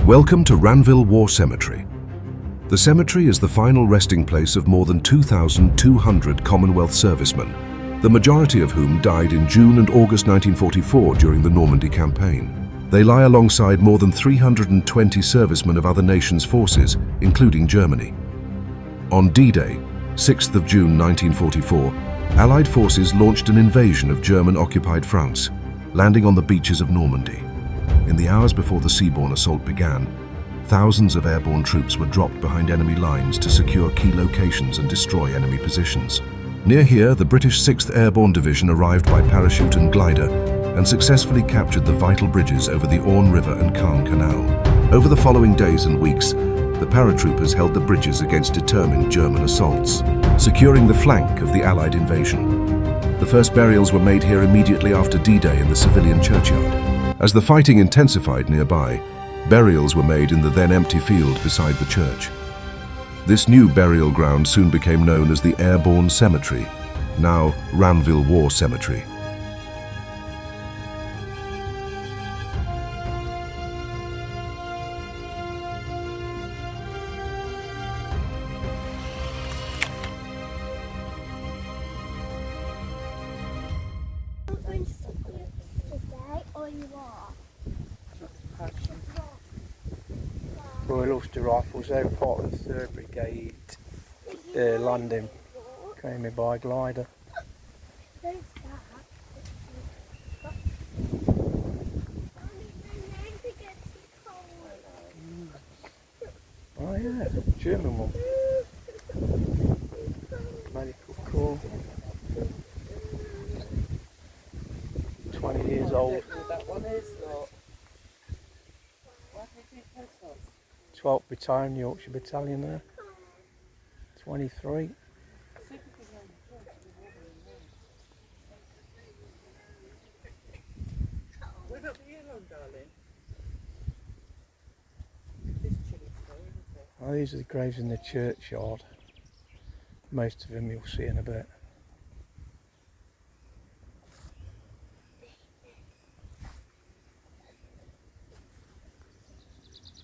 Welcome to Ranville War Cemetery. The cemetery is the final resting place of more than 2,200 Commonwealth servicemen, the majority of whom died in June and August 1944 during the Normandy campaign. They lie alongside more than 320 servicemen of other nations' forces, including Germany. On D-Day, 6th of June 1944, Allied forces launched an invasion of German-occupied France, landing on the beaches of Normandy. In the hours before the seaborne assault began, thousands of airborne troops were dropped behind enemy lines to secure key locations and destroy enemy positions. Near here, the British 6th Airborne Division arrived by parachute and glider and successfully captured the vital bridges over the Orne River and Caen Canal. Over the following days and weeks, the paratroopers held the bridges against determined German assaults, securing the flank of the Allied invasion. The first burials were made here immediately after D-Day in the civilian churchyard. As the fighting intensified nearby, burials were made in the then empty field beside the church. This new burial ground soon became known as the Airborne Cemetery, now Ranville War Cemetery. Royal Ulster Rifles, they were part of the 3rd Brigade landing, came in by glider. Oh yeah, German one. Medical Corps. 20 years old. That one is not. 12th Battalion, Yorkshire Battalion there. 23. We're not here long, darling. Oh, these are the graves in the churchyard. Most of them you'll see in a bit.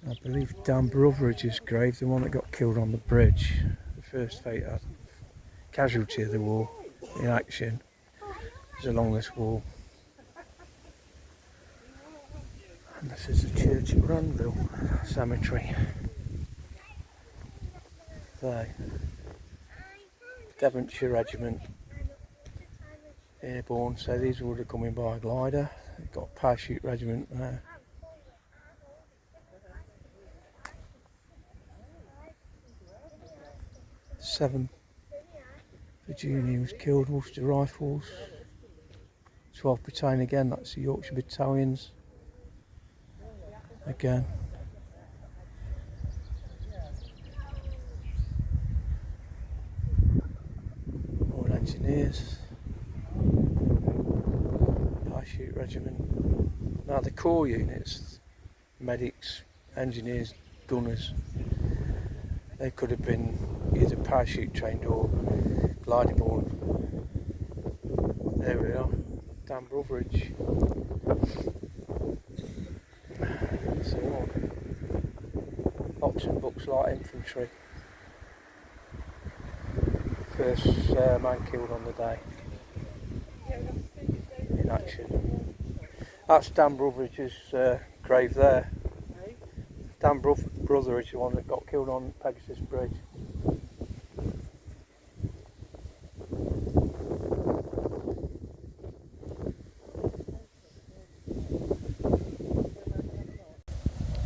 I believe Dan Brotheridge's grave, the one that got killed on the bridge, the first casualty of the war in action, is along this wall. And this is the church at Ranville Cemetery. There. Devonshire Regiment, Airborne, so these would have come in by a glider. They've got a parachute regiment there. Seven Virginia was killed, Ulster Rifles. 12th Battalion again, that's the Yorkshire Battalions. Again. All engineers. Parachute regiment. Now the core units, medics, engineers, gunners, they could have been either parachute trained or glider borne. There we are, Dan Brotheridge. So, lots and books like infantry. First man killed on the day in action. That's Dan Brotheridge's grave there. Dan Brotheridge, the one that got killed on Pegasus Bridge.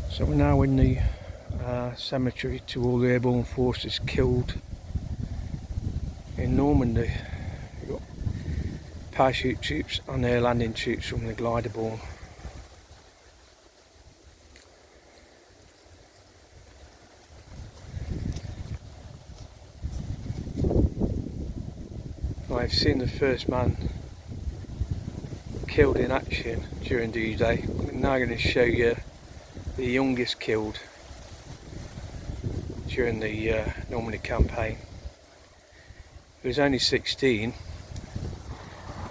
So we're now in the cemetery to all the airborne forces killed in Normandy. We've got parachute troops and air landing troops from the glider-borne. I've seen the first man killed in action during D-Day. I'm now going to show you the youngest killed during the Normandy campaign. He was only 16.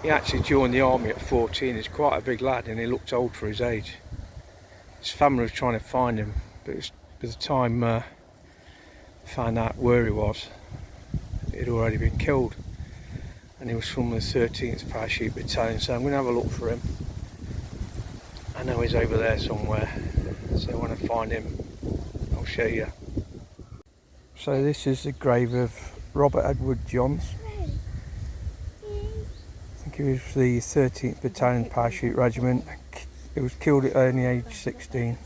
He actually joined the army at 14. He's quite a big lad and he looked old for his age. His family was trying to find him But by the time I found out where he was, he'd already been killed. And he was from the 13th Parachute Battalion, so I'm going to have a look for him. I know he's over there somewhere, so when I find him, I'll show you. So this is the grave of Robert Edward Johns. I think he was the 13th Battalion Parachute Regiment. He was killed at only age 16.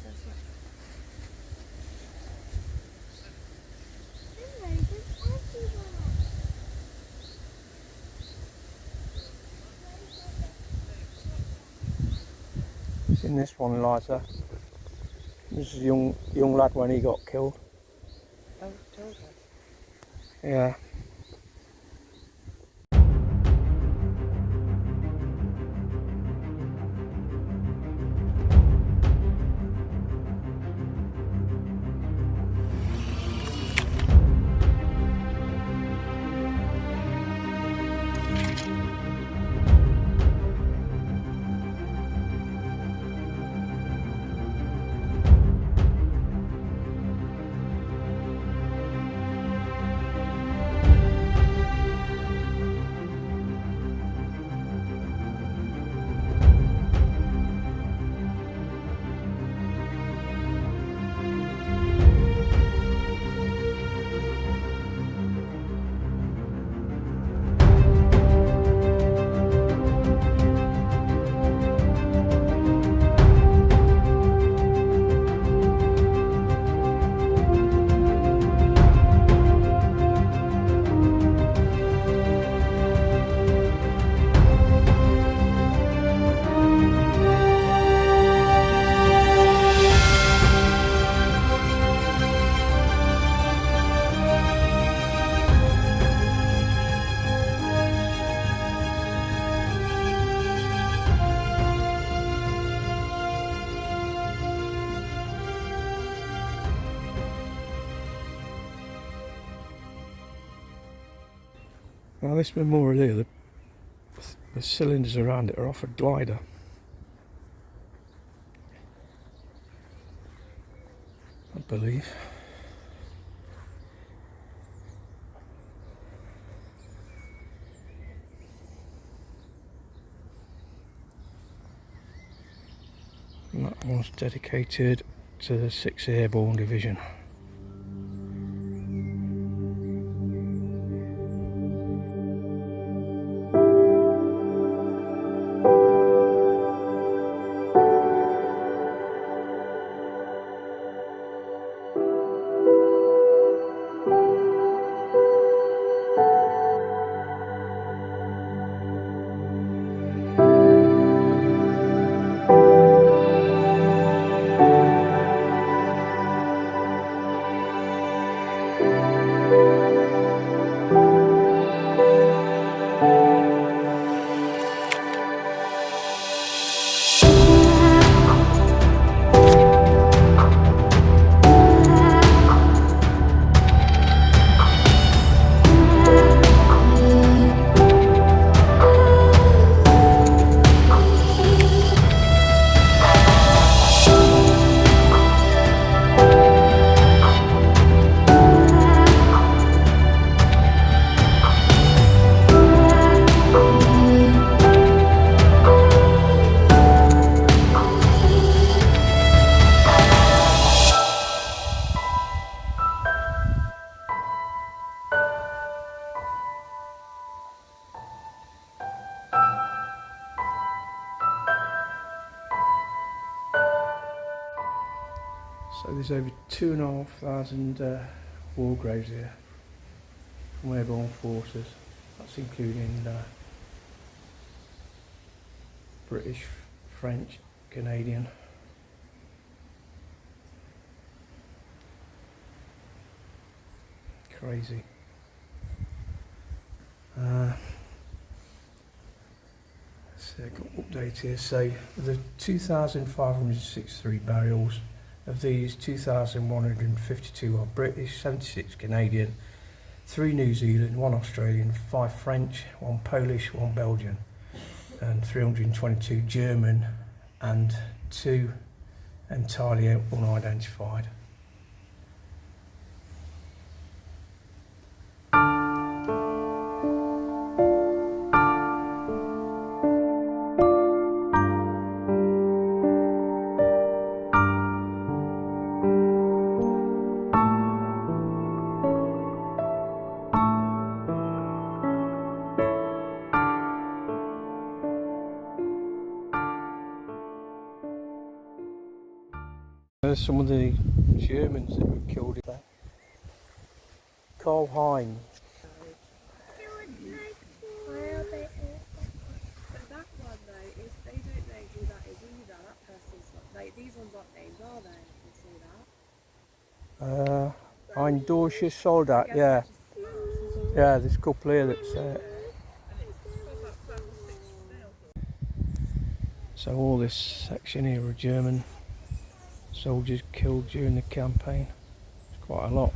It's in this one, Liza. This is a young lad when he got killed. Oh, told her. Yeah. Now this memorial here, the cylinders around it are off a glider. I believe. And that one's dedicated to the 6th Airborne Division. So there's over 2,500 war graves here from Airborne Forces. That's including British, French, Canadian. Crazy. So I've got update here. So the 2,563 burials. Of these, 2,152 are British, 76 Canadian, 3 New Zealand, 1 Australian, 5 French, 1 Polish, 1 Belgian, and 322 German, and 2 entirely unidentified. some of the Germans that were killed there. Karl Heinz. But that one though, is they don't know who that is either. That person's not, like, these ones aren't named, are they? You see that? Ein deutscher Soldat, I guess yeah. just- Yeah, there's a couple here that's so all this section here are German soldiers killed during the campaign. It's quite a lot.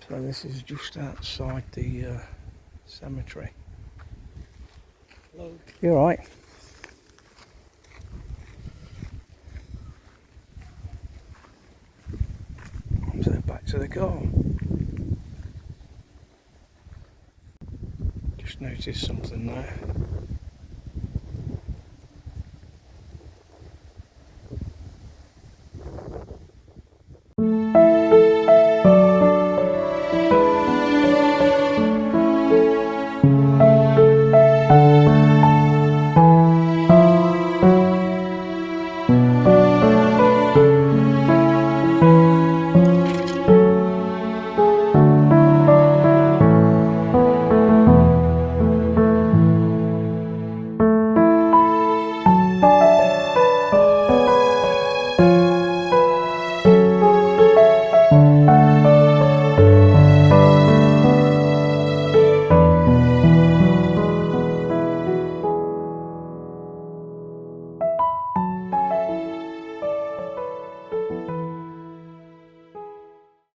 So this is just outside the cemetery. Hello. You alright? So back to the car. Just noticed something there.